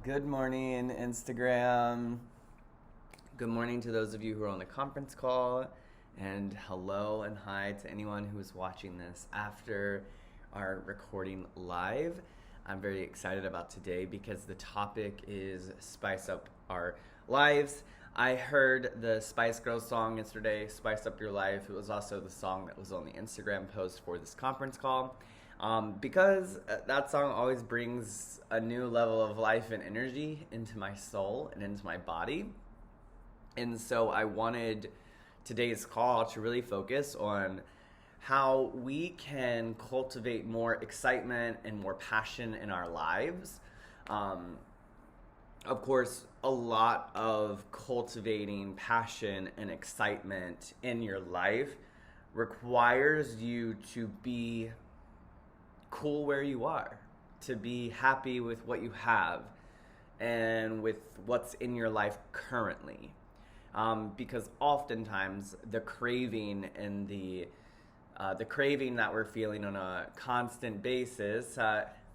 Good morning, Instagram. Good morning to those of you who are on the conference call. And hello and hi to anyone who is watching this after our recording live. I'm very excited about today because the topic is Spice Up Our Lives. I heard the Spice Girls song yesterday, Spice Up Your Life. It was also the song that was on the Instagram post for this conference call. Because that song always brings a new level of life and energy into my soul and into my body. And so I wanted today's call to really focus on how we can cultivate more excitement and more passion in our lives. Of course, a lot of cultivating passion and excitement in your life requires you to be cool where you are, to be happy with what you have and with what's in your life currently. Because oftentimes the craving and the craving that we're feeling on a constant basis.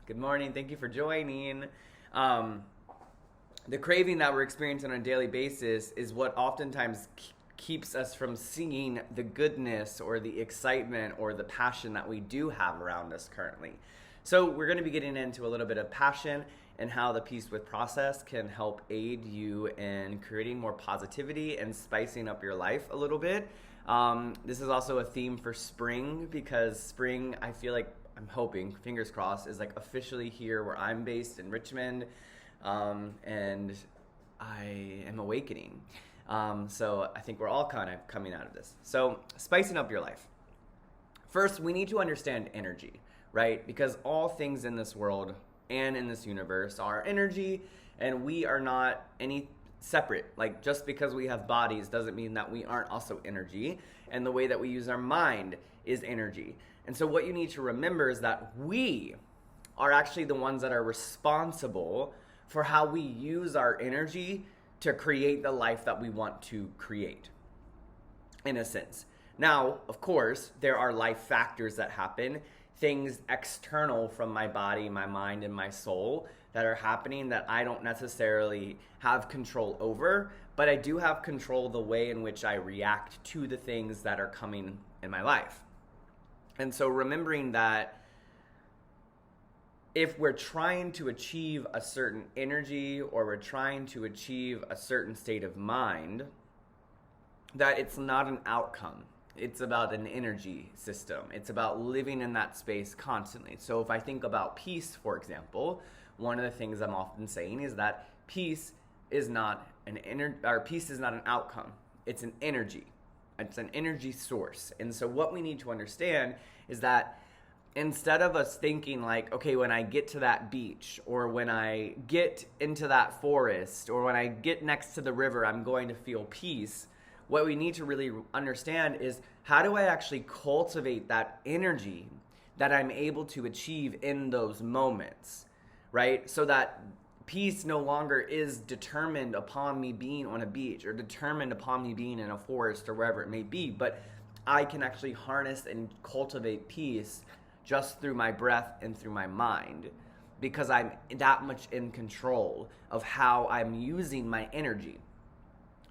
Good morning, thank you for joining. The craving that we're experiencing on a daily basis is what oftentimes keeps us from seeing the goodness or the excitement or the passion that we do have around us currently. So we're going to be getting into a little bit of passion and how the Peace with process can help aid you in creating more positivity and spicing up your life a little bit. This is also a theme for spring because spring, I feel like, I'm hoping, fingers crossed, is like officially here where I'm based in Richmond, and I am awakening. So I think we're all kind of coming out of this. So spicing up your life. First, we need to understand energy, right? Because all things in this world and in this universe are energy, and we are not any separate. Like, just because we have bodies doesn't mean that we aren't also energy, and the way that we use our mind is energy. And so what you need to remember is that we are actually the ones that are responsible for how we use our energy to create the life that we want to create, in a sense. Now, of course, there are life factors that happen, things external from my body, my mind, and my soul that are happening that I don't necessarily have control over, but I do have control the way in which I react to the things that are coming in my life. And so remembering that if we're trying to achieve a certain energy or we're trying to achieve a certain state of mind, that it's not an outcome. It's about an energy system. It's about living in that space constantly. So if I think about peace, for example, one of the things I'm often saying is that peace is not an outcome. It's an energy. It's an energy source. And so what we need to understand is that instead of us thinking like, okay, when I get to that beach or when I get into that forest or when I get next to the river, I'm going to feel peace. What we need to really understand is, how do I actually cultivate that energy that I'm able to achieve in those moments, right? So that peace no longer is determined upon me being on a beach or determined upon me being in a forest or wherever it may be, but I can actually harness and cultivate peace just through my breath and through my mind, because I'm that much in control of how I'm using my energy.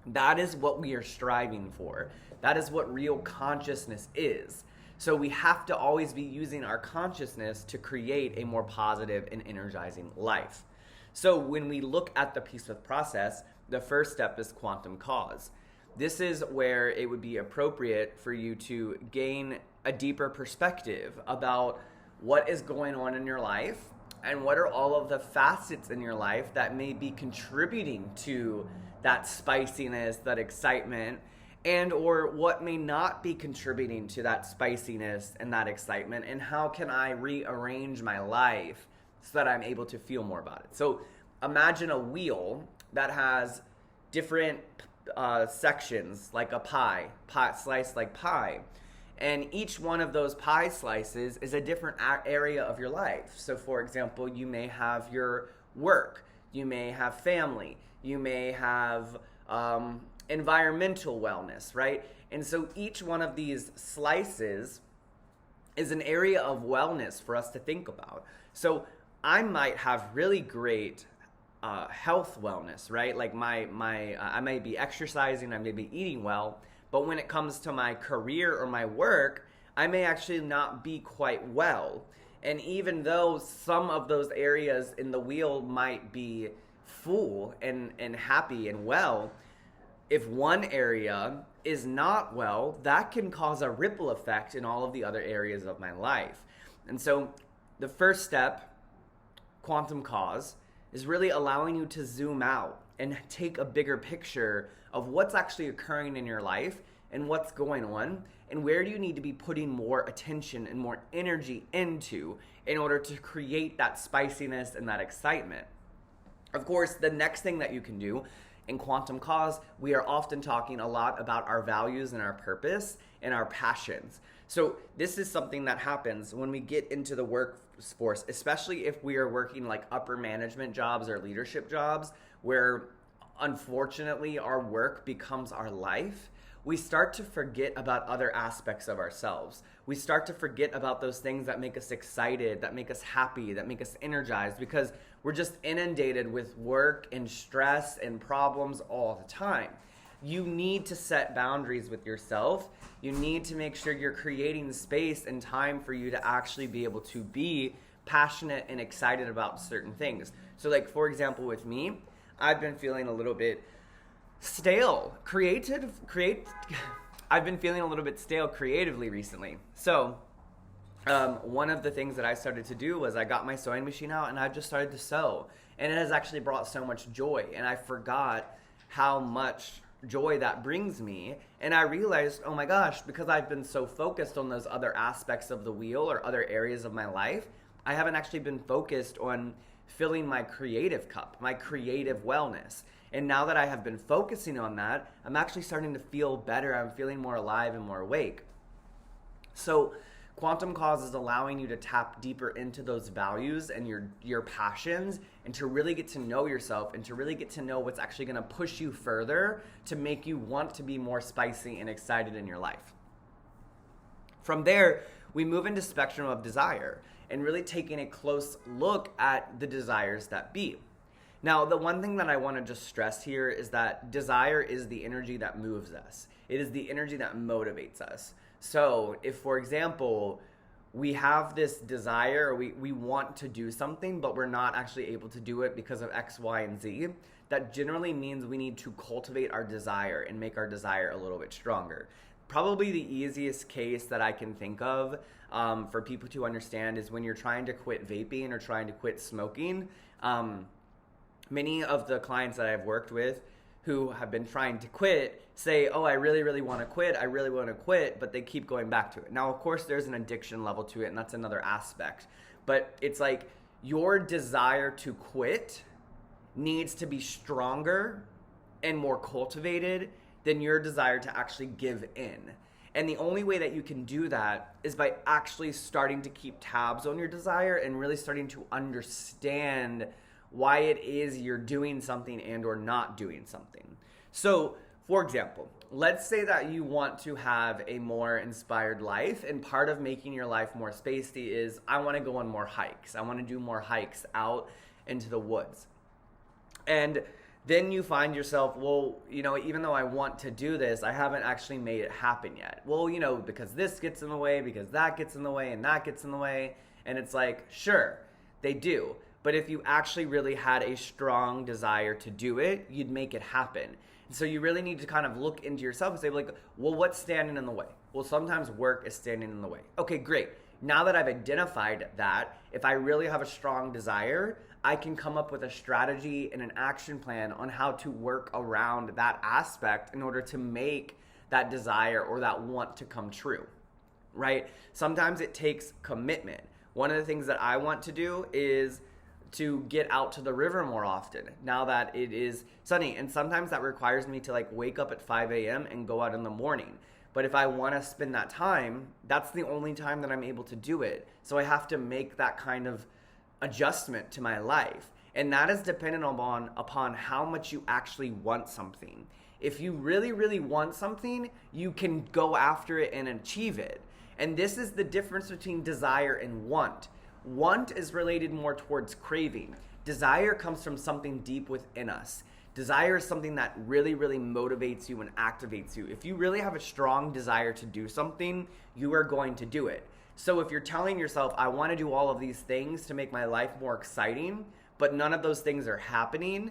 That is what we are striving for. That is what real consciousness is. So we have to always be using our consciousness to create a more positive and energizing life. So when we look at the Peace with process, the first step is quantum cause. This is where it would be appropriate for you to gain a deeper perspective about what is going on in your life and what are all of the facets in your life that may be contributing to that spiciness, that excitement, and or what may not be contributing to that spiciness and that excitement, and how can I rearrange my life so that I'm able to feel more about it. So imagine a wheel that has different sections, like a pie sliced like pie. And each one of those pie slices is a different area of your life. So for example, you may have your work, you may have family, you may have environmental wellness, right? And so each one of these slices is an area of wellness for us to think about. So I might have really great health wellness, right? Like I may be exercising, I may be eating well, but when it comes to my career or my work, I may actually not be quite well. And even though some of those areas in the wheel might be full and happy and well, if one area is not well, that can cause a ripple effect in all of the other areas of my life. And so the first step, Quantum Cause, is really allowing you to zoom out and take a bigger picture of what's actually occurring in your life and what's going on and where do you need to be putting more attention and more energy into in order to create that spiciness and that excitement. Of course, the next thing that you can do in Quantum Cause, we are often talking a lot about our values and our purpose and our passions. So this is something that happens when we get into the workforce, especially if we are working like upper management jobs or leadership jobs, where unfortunately our work becomes our life. We start to forget about other aspects of ourselves. We start to forget about those things that make us excited, that make us happy, that make us energized, because we're just inundated with work and stress and problems all the time. You need to set boundaries with yourself. You need to make sure you're creating space and time for you to actually be able to be passionate and excited about certain things. So like, for example, with me, I've been feeling a little bit stale. I've been feeling a little bit stale creatively recently. So one of the things that I started to do was I got my sewing machine out and I just started to sew. And it has actually brought so much joy. And I forgot how much joy that brings me. And I realized, oh my gosh, because I've been so focused on those other aspects of the wheel or other areas of my life, I haven't actually been focused on filling my creative cup, my creative wellness. And now that I have been focusing on that, I'm actually starting to feel better. I'm feeling more alive and more awake. So Quantum Cause is allowing you to tap deeper into those values and your passions, and to really get to know yourself and to really get to know what's actually going to push you further to make you want to be more spicy and excited in your life. From there, we move into spectrum of desire and really taking a close look at the desires that be. Now, the one thing that I want to just stress here is that desire is the energy that moves us. It is the energy that motivates us. So if, for example, we have this desire, or we want to do something, but we're not actually able to do it because of X, Y, and Z, that generally means we need to cultivate our desire and make our desire a little bit stronger. Probably the easiest case that I can think of for people to understand is when you're trying to quit vaping or trying to quit smoking. Many of the clients that I've worked with who have been trying to quit say, oh, I really, really want to quit. I really want to quit, but they keep going back to it. Now, of course, there's an addiction level to it, and that's another aspect. But it's like your desire to quit needs to be stronger and more cultivated than your desire to actually give in. And the only way that you can do that is by actually starting to keep tabs on your desire and really starting to understand why it is you're doing something and or not doing something. So, for example, let's say that you want to have a more inspired life, and part of making your life more spacey is I want to go on more hikes. I want to do more hikes out into the woods. And then you find yourself, well, even though I want to do this, I haven't actually made it happen yet. Well, because this gets in the way, because that gets in the way, and that gets in the way. And it's like, sure, they do. But if you actually really had a strong desire to do it, you'd make it happen. And so you really need to kind of look into yourself and say, like, well, what's standing in the way? Well, sometimes work is standing in the way. Okay, great. Now that I've identified that, if I really have a strong desire, I can come up with a strategy and an action plan on how to work around that aspect in order to make that desire or that want to come true, right? Sometimes it takes commitment. One of the things that I want to do is to get out to the river more often now that it is sunny. And sometimes that requires me to wake up at 5 a.m. and go out in the morning. But if I want to spend that time, that's the only time that I'm able to do it. So I have to make that kind of adjustment to my life. And that is dependent upon how much you actually want something. If you really, really want something, you can go after it and achieve it. And this is the difference between desire and want. Want is related more towards craving. Desire comes from something deep within us. Desire is something that really, really motivates you and activates you. If you really have a strong desire to do something, you are going to do it. So if you're telling yourself, I want to do all of these things to make my life more exciting, but none of those things are happening,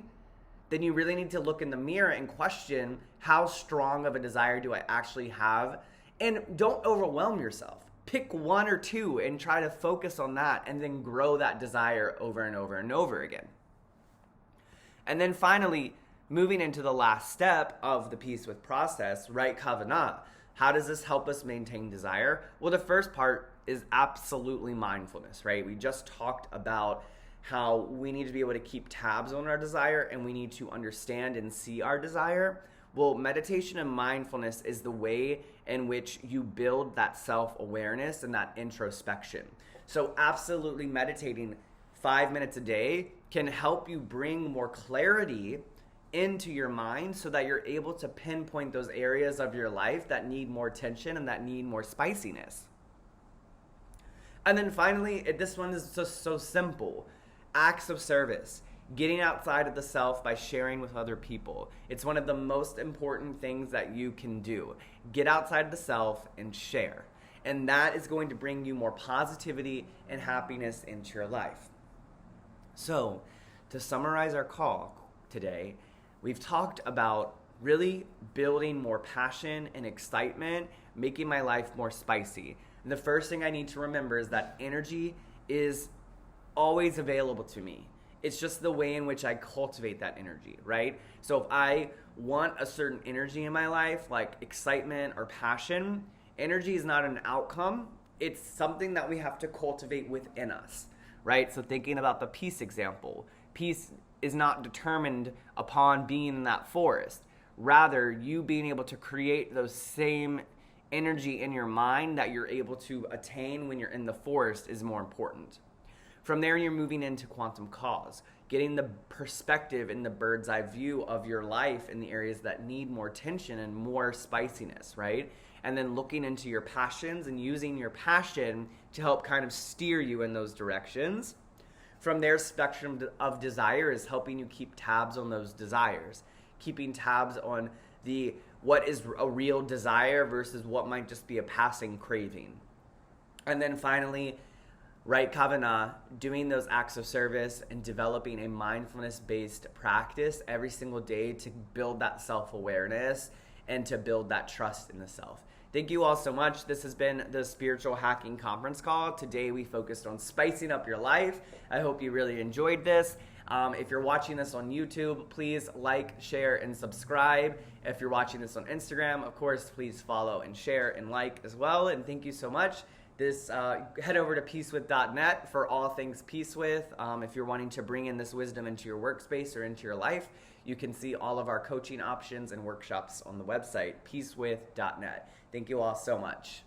then you really need to look in the mirror and question, how strong of a desire do I actually have? And don't overwhelm yourself. Pick one or two and try to focus on that, and then grow that desire over and over and over again. And then finally, moving into the last step of the Peace With process, right kavanah. How does this help us maintain desire? Well, the first part is absolutely mindfulness, right? We just talked about how we need to be able to keep tabs on our desire, and we need to understand and see our desire. Well, meditation and mindfulness is the way in which you build that self-awareness and that introspection. So absolutely meditating 5 minutes a day can help you bring more clarity into your mind so that you're able to pinpoint those areas of your life that need more attention and that need more spiciness. And then finally, this one is just so simple. Acts of service. Getting outside of the self by sharing with other people. It's one of the most important things that you can do. Get outside of the self and share. And that is going to bring you more positivity and happiness into your life. So, to summarize our call today, we've talked about really building more passion and excitement, making my life more spicy. And the first thing I need to remember is that energy is always available to me. It's just the way in which I cultivate that energy, right? So if I want a certain energy in my life, like excitement or passion, energy is not an outcome. It's something that we have to cultivate within us, right? So thinking about the peace example, peace is not determined upon being in that forest. Rather, you being able to create those same energy in your mind that you're able to attain when you're in the forest is more important. From there, you're moving into quantum cause, getting the perspective and the bird's eye view of your life in the areas that need more tension and more spiciness, right? And then looking into your passions and using your passion to help kind of steer you in those directions. From there, spectrum of desire is helping you keep tabs on those desires, keeping tabs on what is a real desire versus what might just be a passing craving. And then finally, right kavanah, doing those acts of service and developing a mindfulness-based practice every single day to build that self-awareness and to build that trust in the self. Thank you all so much. This has been the Spiritual Hacking Conference Call. Today we focused on spicing up your life. I hope you really enjoyed this. If you're watching this on YouTube, please like, share, and subscribe. If you're watching this on Instagram, of course, please follow and share and like as well. And thank you so much. Head over to peacewith.net for all things Peace With. If you're wanting to bring in this wisdom into your workspace or into your life, you can see all of our coaching options and workshops on the website, peacewith.net. Thank you all so much.